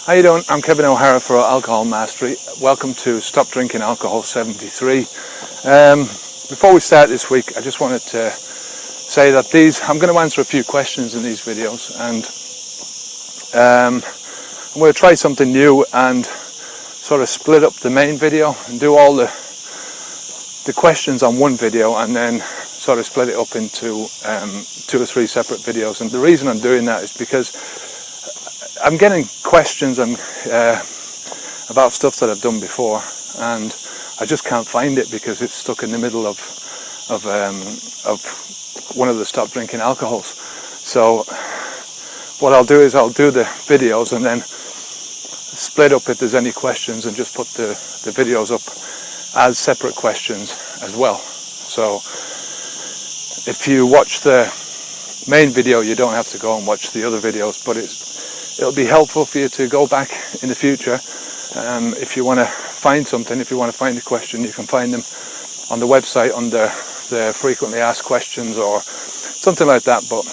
How you doing? I'm Kevin O'Hara for Alcohol Mastery. Welcome to Stop Drinking Alcohol 73. Before we start this week, I just wanted to say that I'm going to answer a few questions in these videos, and I'm going to try something new and sort of split up the main video and do all the questions on one video and then sort of split it up into 2 or 3 separate videos. And the reason I'm doing that is because I'm getting questions about stuff that I've done before, and I just can't find it because it's stuck in the middle of one of the Stop Drinking Alcohols. So what I'll do is I'll do the videos and then split up if there's any questions and just put the videos up as separate questions as well. So if you watch the main video, you don't have to go and watch the other videos, but it'll be helpful for you to go back in the future. If you want to find something, if you want to find a question, you can find them on the website under the frequently asked questions or something like that. But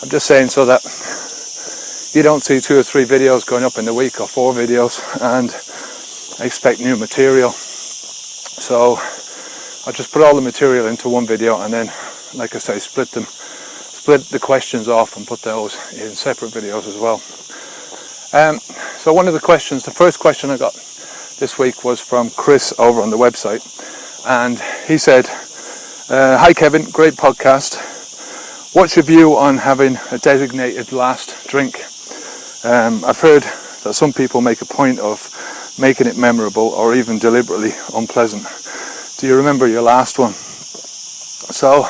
I'm just saying so that you don't see 2 or 3 videos going up in a week or 4 videos and expect new material. So I'll just put all the material into one video and then, like I say, split the questions off and put those in separate videos as well. So one of the questions, the first question I got this week was from Chris over on the website, and he said, "Hi Kevin, great podcast. What's your view on having a designated last drink? I've heard that some people make a point of making it memorable or even deliberately unpleasant. Do you remember your last one?" So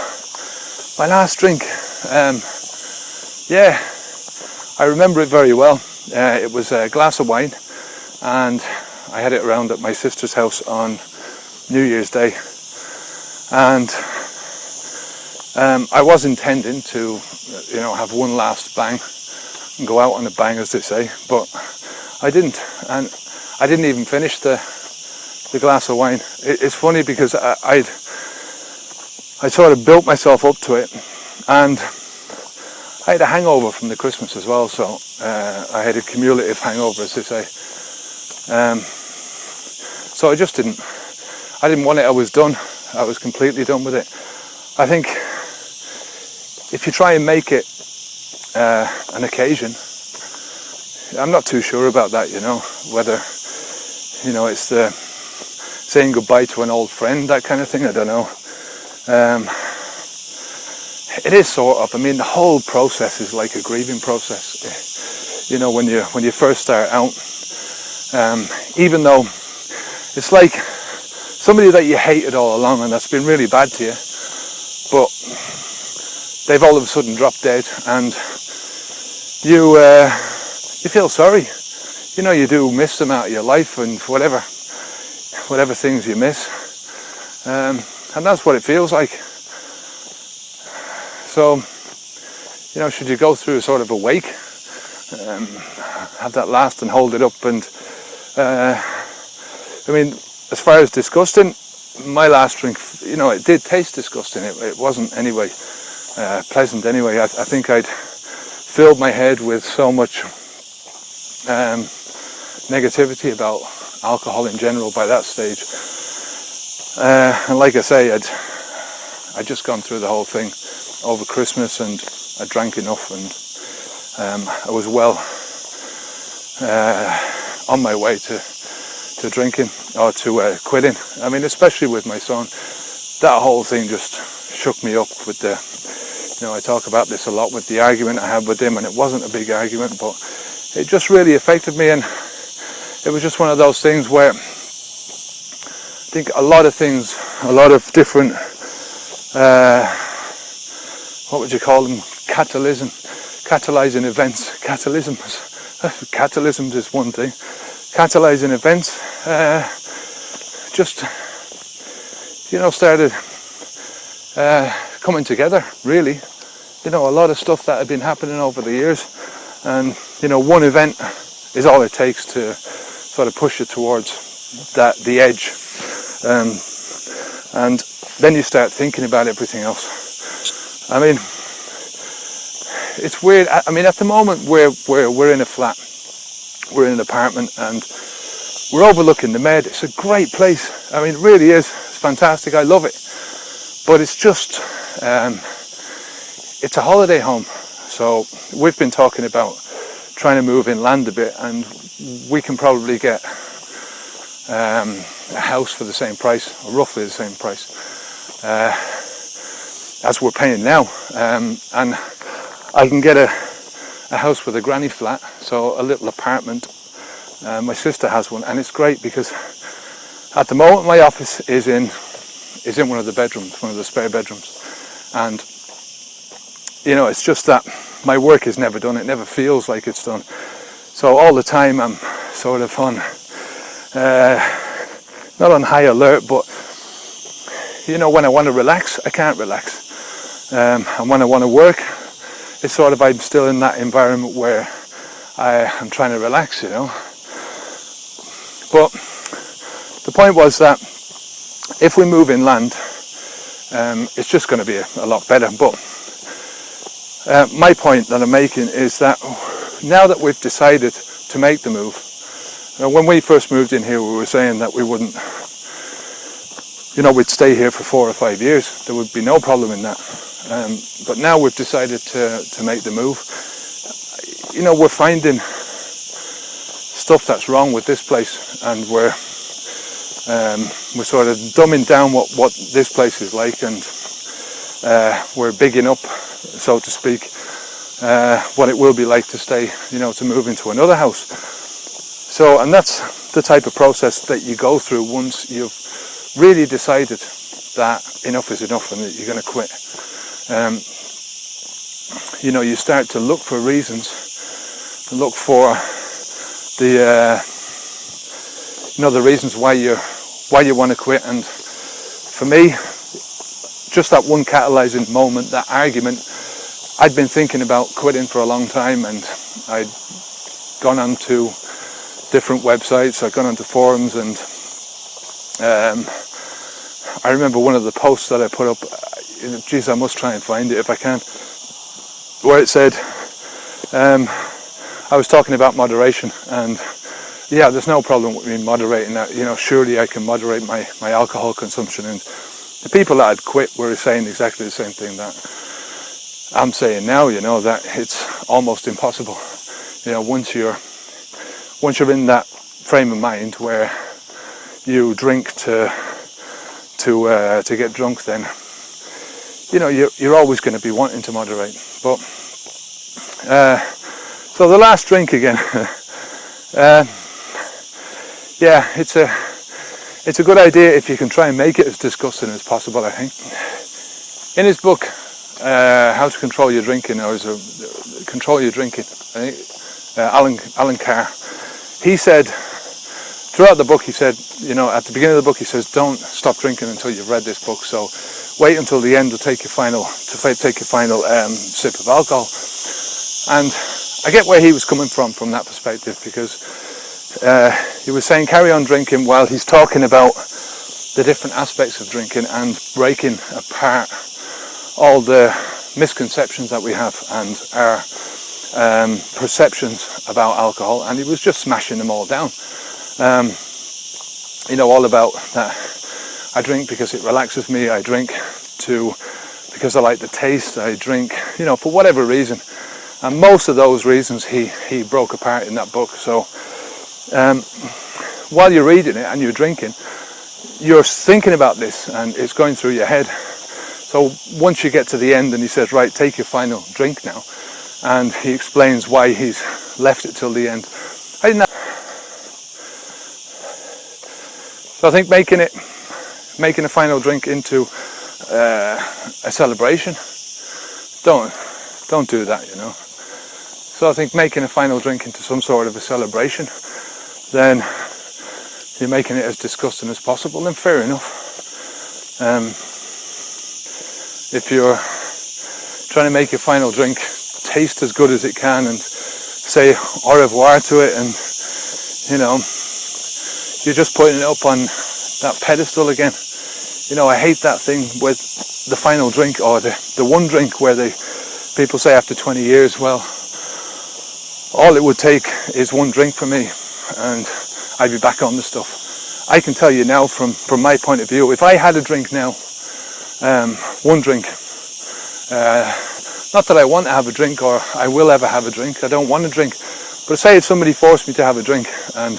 my last drink, yeah, I remember it very well. It was a glass of wine, and I had it around at my sister's house on New Year's Day, and I was intending to, have one last bang and go out on a bang, as they say, but I didn't, and I didn't even finish the glass of wine. It's funny because I sort of built myself up to it, and I had a hangover from the Christmas as well, so I had a cumulative hangover, as they say. So I didn't want it. I was done. I was completely done with it. I think if you try and make it an occasion, I'm not too sure about that, whether, it's the saying goodbye to an old friend, that kind of thing, I don't know. It is sort of. I mean, the whole process is like a grieving process. When you first start out, even though it's like somebody that you hated all along and that's been really bad to you, but they've all of a sudden dropped dead, and you feel sorry. You do miss them out of your life and whatever things you miss, and that's what it feels like. So, should you go through sort of a wake, have that last and hold it up, and as far as disgusting, my last drink, it did taste disgusting. It wasn't anyway pleasant anyway. I think I'd filled my head with so much negativity about alcohol in general by that stage, and like I say, I'd just gone through the whole thing over Christmas, and I drank enough, and I was well on my way to drinking or to quitting. I mean, especially with my son, that whole thing just shook me up with the, I talk about this a lot with the argument I had with him, and it wasn't a big argument, but it just really affected me, and it was just one of those things where I think a lot of different what would you call them? Catalyzing events. Catalysms is one thing. Catalyzing events just, started coming together, really. A lot of stuff that had been happening over the years, and, one event is all it takes to sort of push you towards the edge. And then you start thinking about everything else. I mean, it's weird. I mean, at the moment we're in a flat We're in an apartment and we're overlooking the Med. It's a great place. I mean, it really is. It's fantastic. I love it. But it's just, it's a holiday home. So we've been talking about trying to move inland a bit, and we can probably get a house for the same price, or roughly the same price, as we're paying now. And I can get a house with a granny flat, so a little apartment. My sister has one, and it's great because at the moment my office is in one of the bedrooms, one of the spare bedrooms, and you know, it's just that my work is never done. It never feels like it's done. So all the time I'm sort of on, not on high alert, but you know, when I want to relax, I can't relax, and when I want to work, it's sort of, I'm still in that environment where I'm trying to relax, you know. But the point was that if we move inland, it's just going to be a lot better. But my point that I'm making is that now that we've decided to make the move, when we first moved in here, we were saying that we wouldn't, you know, we'd stay here for 4 or 5 years. There would be no problem in that. But now we've decided to make the move. You know, we're finding stuff that's wrong with this place, and we're sort of dumbing down what this place is like, and we're bigging up, so to speak, what it will be like to stay, you know, to move into another house. So, and that's the type of process that you go through once you've really decided that enough is enough and that you're going to quit. You know, you start to look for reasons, look for the you know, the reasons why you want to quit. And for me, just that one catalyzing moment, that argument, I'd been thinking about quitting for a long time, and I'd gone onto different websites, I'd gone onto forums, and I remember one of the posts that I put up, geez, I must try and find it if I can, where it said, I was talking about moderation, and yeah, there's no problem with me moderating that. You know, surely I can moderate my alcohol consumption. And the people that had quit were saying exactly the same thing that I'm saying now, you know, that it's almost impossible. You know, once you're in that frame of mind where you drink to get drunk, then, you know, you're always going to be wanting to moderate. But so the last drink again. Yeah, it's a good idea if you can try and make it as disgusting as possible, I think. In his book, How to Control Your Drinking, or Control Your Drinking, I think, Alan Carr, he said, throughout the book, he said, you know, at the beginning of the book, he says, don't stop drinking until you've read this book. So wait until the end to take your final sip of alcohol. And I get where he was coming from that perspective, because he was saying carry on drinking while he's talking about the different aspects of drinking and breaking apart all the misconceptions that we have and our perceptions about alcohol, and he was just smashing them all down. You know, all about that I drink because it relaxes me, I drink because I like the taste, I drink, you know, for whatever reason. And most of those reasons he broke apart in that book. So while you're reading it and you're drinking, you're thinking about this and it's going through your head. So once you get to the end and he says, right, take your final drink now, and he explains why he's left it till the end. So I think making a final drink into a celebration, don't do that, you know. So I think making a final drink into some sort of a celebration, then you're making it as disgusting as possible, then fair enough. If you're trying to make your final drink taste as good as it can and say au revoir to it, and you know, you're just putting it up on that pedestal again. You know, I hate that thing with the final drink, or the one drink where people say after 20 years, well, all it would take is one drink for me and I'd be back on the stuff. I can tell you now from my point of view, if I had a drink now, one drink, not that I want to have a drink or I will ever have a drink, I don't want to drink, but say if somebody forced me to have a drink and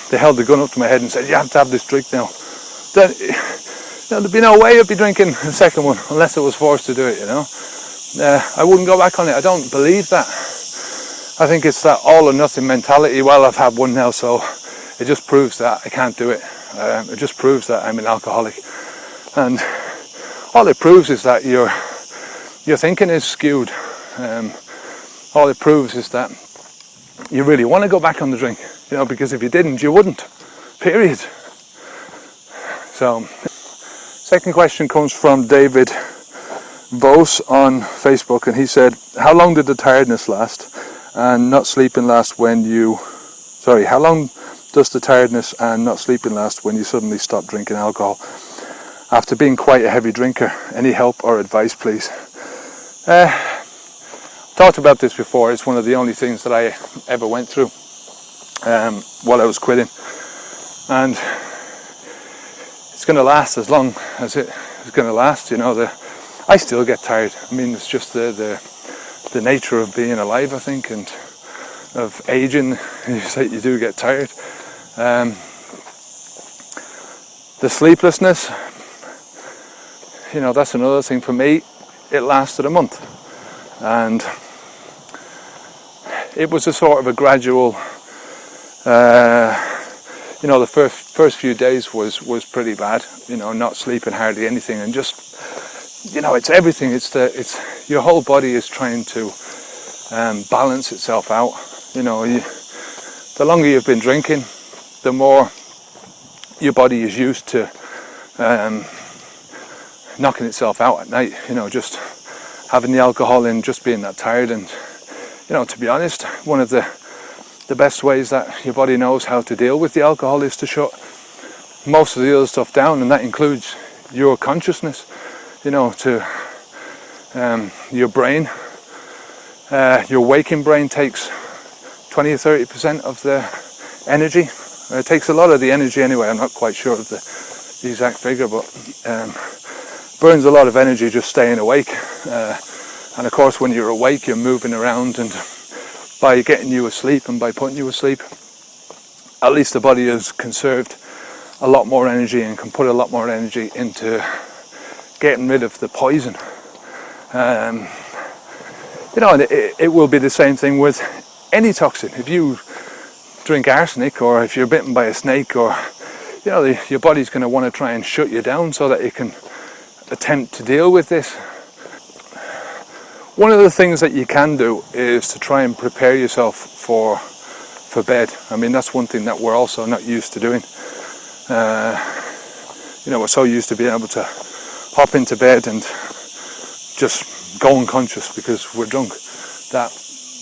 they held the gun up to my head and said, you have to have this drink now, then there'd be no way I'd be drinking the second one unless I was forced to do it, I wouldn't go back on it. I don't believe that. I think it's that all or nothing mentality. Well, I've had one now, so it just proves that I can't do it. It just proves that I'm an alcoholic. And all it proves is that your thinking is skewed. All it proves is that you really want to go back on the drink, because if you didn't, you wouldn't. Period. So, second question comes from David Vos on Facebook, and he said, how long did the tiredness last and not sleeping last when you... how long does the tiredness and not sleeping last when you suddenly stop drinking alcohol? After being quite a heavy drinker, any help or advice, please? Talked about this before. It's one of the only things that I ever went through while I was quitting, and it's going to last as long as it is going to last. I still get tired. I mean, it's just the nature of being alive, I think, and of aging. You do get tired. The sleeplessness, that's another thing for me. It lasted a month, and it was a sort of a gradual. The first few days was pretty bad. Not sleeping hardly anything, and just. It's everything. It's your whole body is trying to balance itself out. The longer you've been drinking, the more your body is used to knocking itself out at night. Just having the alcohol in, just being that tired. And to be honest, one of the best ways that your body knows how to deal with the alcohol is to shut most of the other stuff down, and that includes your consciousness. To your brain. Your waking brain takes 20 or 30% of the energy. It takes a lot of the energy anyway. I'm not quite sure of the exact figure, but burns a lot of energy just staying awake. And of course, when you're awake, you're moving around, and by getting you asleep and by putting you asleep, at least the body has conserved a lot more energy and can put a lot more energy into getting rid of the poison. And it will be the same thing with any toxin. If you drink arsenic, or if you're bitten by a snake, or your body's going to want to try and shut you down so that it can attempt to deal with this. One of the things that you can do is to try and prepare yourself for bed. I mean, that's one thing that we're also not used to doing. We're so used to being able to hop into bed and just go unconscious because we're drunk, that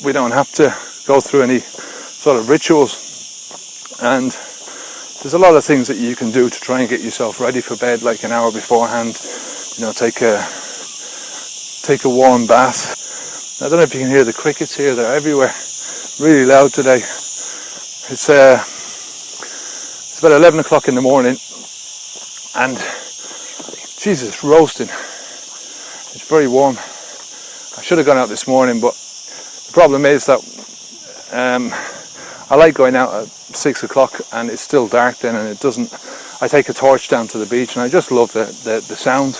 we don't have to go through any sort of rituals. And there's a lot of things that you can do to try and get yourself ready for bed, like an hour beforehand. Take a warm bath. I don't know if you can hear the crickets here. They're everywhere, really loud today. It's about 11 o'clock in the morning, and Jesus, roasting. It's very warm. I should have gone out this morning, but the problem is that I like going out at 6 o'clock and it's still dark then, and it doesn't. I take a torch down to the beach, and I just love the sound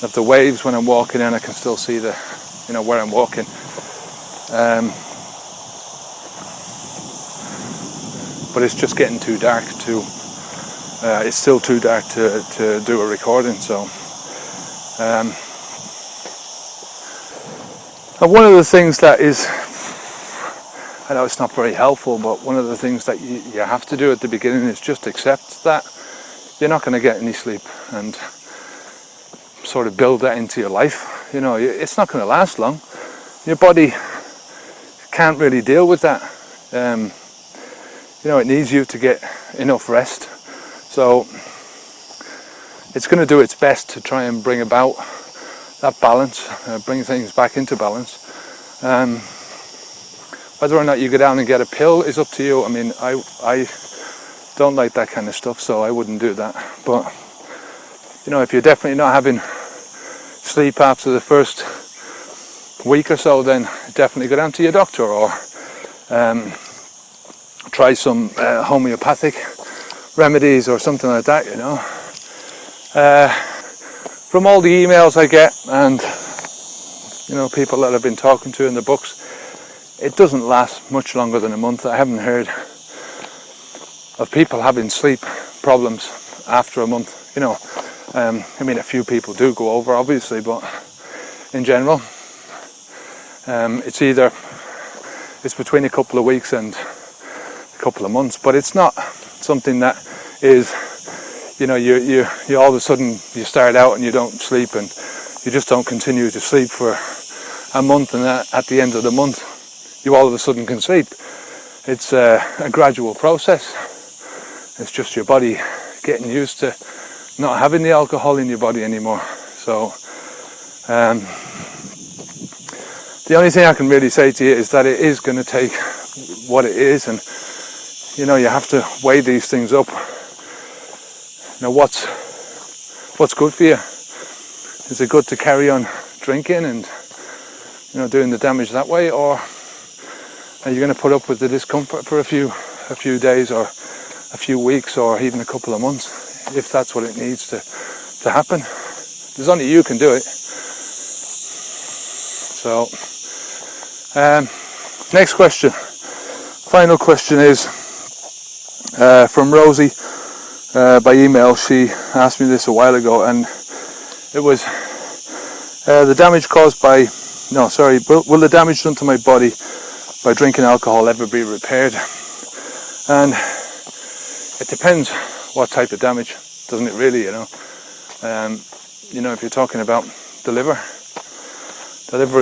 of the waves when I'm walking, and I can still see where I'm walking. But it's just getting too dark to. It's still too dark to do a recording, so. And one of the things that is, I know it's not very helpful, but one of the things that you have to do at the beginning is just accept that you're not going to get any sleep, and sort of build that into your life. It's not going to last long. Your body can't really deal with that. It needs you to get enough rest. So it's going to do its best to try and bring about that balance, bring things back into balance. Whether or not you go down and get a pill is up to you. I mean, I don't like that kind of stuff, so I wouldn't do that. But you know, if you're definitely not having sleep after the first week or so, then definitely go down to your doctor, or try some homeopathic remedies or something like that, you know. From all the emails I get and, you know, people that I've been talking to in the books, it doesn't last much longer than a month. I haven't heard of people having sleep problems after a month, you know. I mean, a few people do go over, obviously, but in general, it's between a couple of weeks and a couple of months, but it's not something that is, you know, you all of a sudden you start out and you don't sleep, and you just don't continue to sleep for a month, and at the end of the month you all of a sudden can sleep. It's a gradual process. It's just your body getting used to not having the alcohol in your body anymore. So the only thing I can really say to you is that it is going to take what it is, and you know, you have to weigh these things up. You know, what's good for you? Is it good to carry on drinking and, you know, doing the damage that way, or are you going to put up with the discomfort for a few days, or a few weeks, or even a couple of months, if that's what it needs to happen? There's only you can do it. So next question, final question, is from Rosie by email. She asked me this a while ago, and it was the damage caused by, will the damage done to my body by drinking alcohol ever be repaired? And it depends what type of damage, doesn't it really, you know? You know, if you're talking about the liver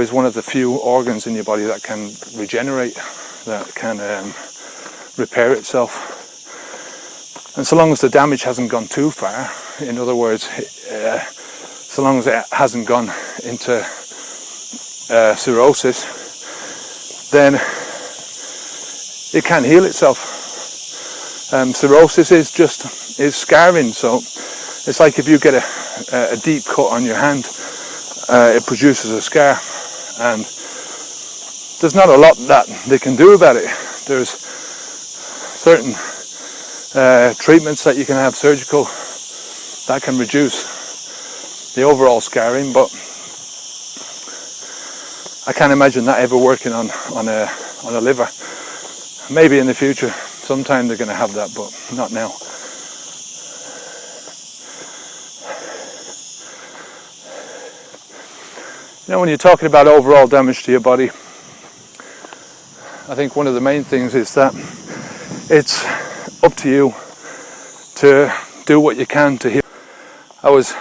is one of the few organs in your body that can regenerate, that can repair itself. And so long as the damage hasn't gone too far, in other words, so long as it hasn't gone into cirrhosis, then it can heal itself. Cirrhosis is scarring, so it's like if you get a deep cut on your hand, it produces a scar, and there's not a lot that they can do about it. There's certain treatments that you can have, surgical, that can reduce the overall scarring, but I can't imagine that ever working on a liver. Maybe in the future, sometime they're going to have that, but not now. You know, when you're talking about overall damage to your body, I think one of the main things is that it's up to you to do what you can to heal. I was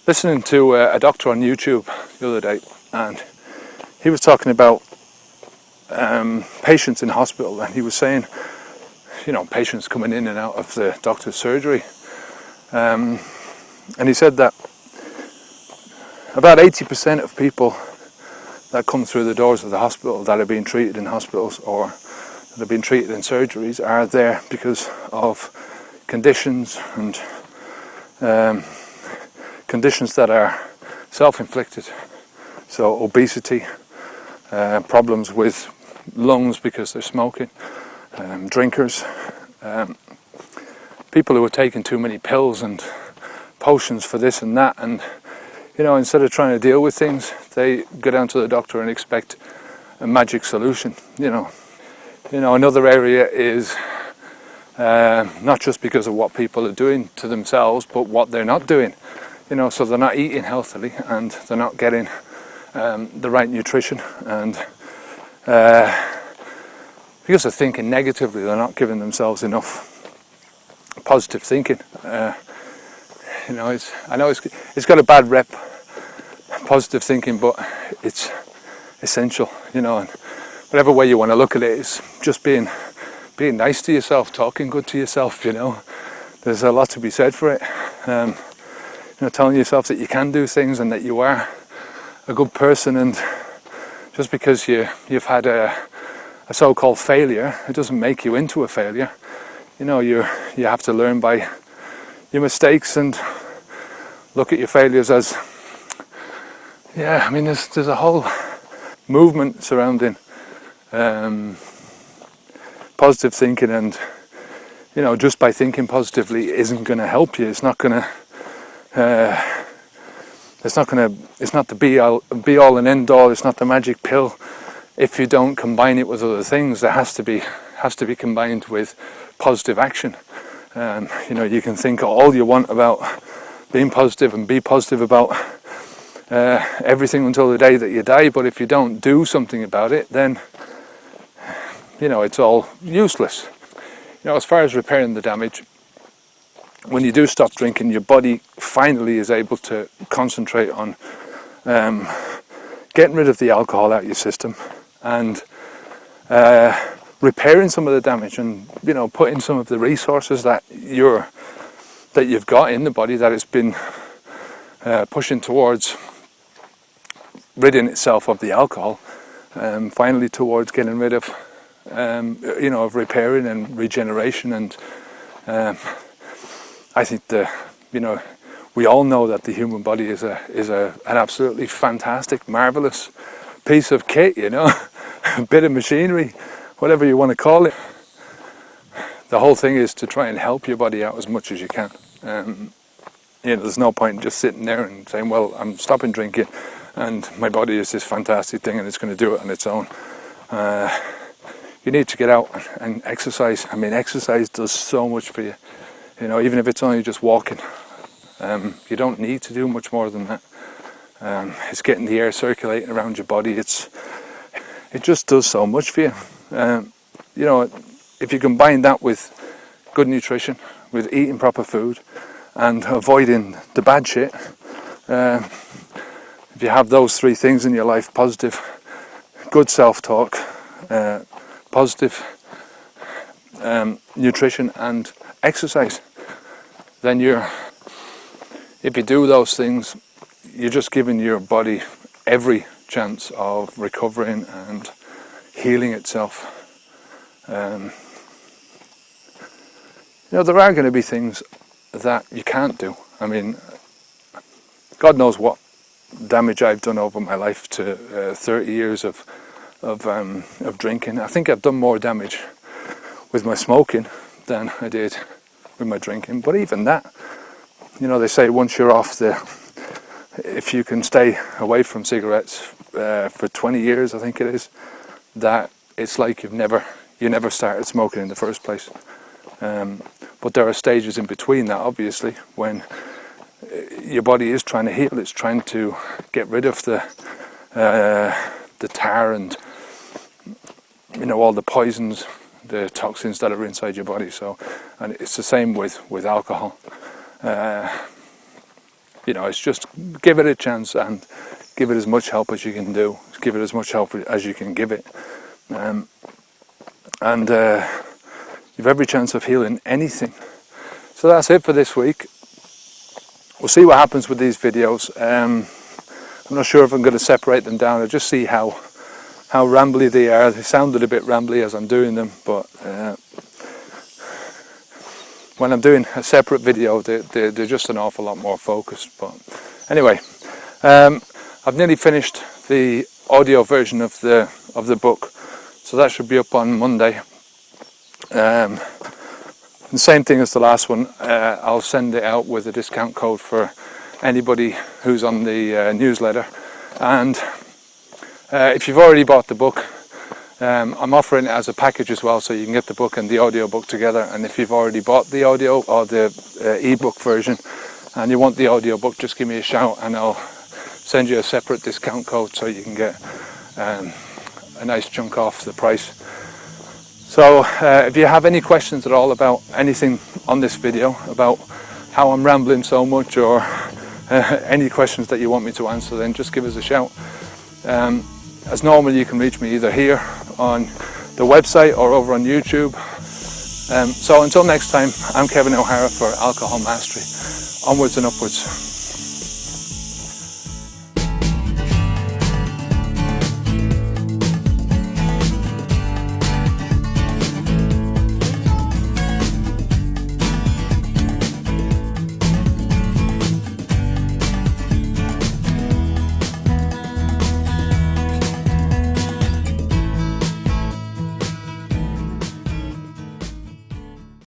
listening to a doctor on YouTube the other day, and he was talking about patients in hospital, and he was saying, you know, patients coming in and out of the doctor's surgery, and he said that about 80% of people that come through the doors of the hospital that are being treated in hospitals or that have been treated in surgeries are there because of conditions and conditions that are self-inflicted. So obesity, problems with lungs because they're smoking, drinkers, people who are taking too many pills and potions for this and that, and you know, instead of trying to deal with things, they go down to the doctor and expect a magic solution. You know, another area is not just because of what people are doing to themselves, but what they're not doing. You know, so they're not eating healthily, and they're not getting the right nutrition, and because they're thinking negatively, they're not giving themselves enough positive thinking. You know, I know it's got a bad rep, positive thinking, but it's essential. You know, and whatever way you want to look at it, it's just being nice to yourself, talking good to yourself. You know, there's a lot to be said for it. You know, telling yourself that you can do things and that you are a good person, and just because you've had a a so-called failure, it doesn't make you into a failure. You know, you have to learn by your mistakes and look at your failures as, yeah, I mean, there's a whole movement surrounding positive thinking, and you know, just by thinking positively isn't going to help you. It's not the be all and end all. It's not the magic pill. If you don't combine it with other things, it has to be combined with positive action. You know, you can think all you want about being positive and be positive about everything until the day that you die, but if you don't do something about it, then you know, it's all useless. You know, as far as repairing the damage, when you do stop drinking, your body finally is able to concentrate on getting rid of the alcohol out of your system and repairing some of the damage, and you know, putting some of the resources that you've got in the body that it's been pushing towards ridding itself of the alcohol, finally towards getting rid of you know, of repairing and regeneration. And I think you know, we all know that the human body is an absolutely fantastic, marvelous piece of kit, you know, a bit of machinery, whatever you want to call it. The whole thing is to try and help your body out as much as you can. You know, there's no point in just sitting there and saying, well, I'm stopping drinking and my body is this fantastic thing and it's going to do it on its own. You need to get out and exercise. I mean, exercise does so much for you. You know, even if it's only just walking. You don't need to do much more than that. It's getting the air circulating around your body. It just does so much for you. You know, if you combine that with good nutrition, with eating proper food, and avoiding the bad shit, if you have those three things in your life: positive, good self-talk, positive nutrition and exercise, then if you do those things, you're just giving your body every chance of recovering and healing itself. You know, there are going to be things that you can't do. I mean, God knows what damage I've done over my life to 30 years of drinking. I think I've done more damage with my smoking than I did with my drinking. But even that, you know, they say once you're off if you can stay away from cigarettes for 20 years, I think it is, that it's like you never started smoking in the first place. But there are stages in between that, obviously, when your body is trying to heal. It's trying to get rid of the tar and, you know, all the poisons, the toxins that are inside your body. So, and it's the same with alcohol. You know, it's just give it a chance and give it as much help as you can do. Give it as much help as you can give it. And you've every chance of healing anything. So that's it for this week. We'll see what happens with these videos. I'm not sure if I'm going to separate them down. I'll just see how rambly they are. They sounded a bit rambly as I'm doing them, but when I'm doing a separate video, they're just an awful lot more focused. But anyway, I've nearly finished the audio version of the book, so that should be up on Monday. The same thing as the last one. I'll send it out with a discount code for anybody who's on the newsletter. And if you've already bought the book, I'm offering it as a package as well, so you can get the book and the audio book together. And if you've already bought the audio or the ebook version and you want the audio book, just give me a shout and I'll send you a separate discount code so you can get a nice chunk off the price. So if you have any questions at all about anything on this video, about how I'm rambling so much, or any questions that you want me to answer, then just give us a shout. As normal, you can reach me either here on the website or over on YouTube. So until next time, I'm Kevin O'Hara for Alcohol Mastery. Onwards and upwards.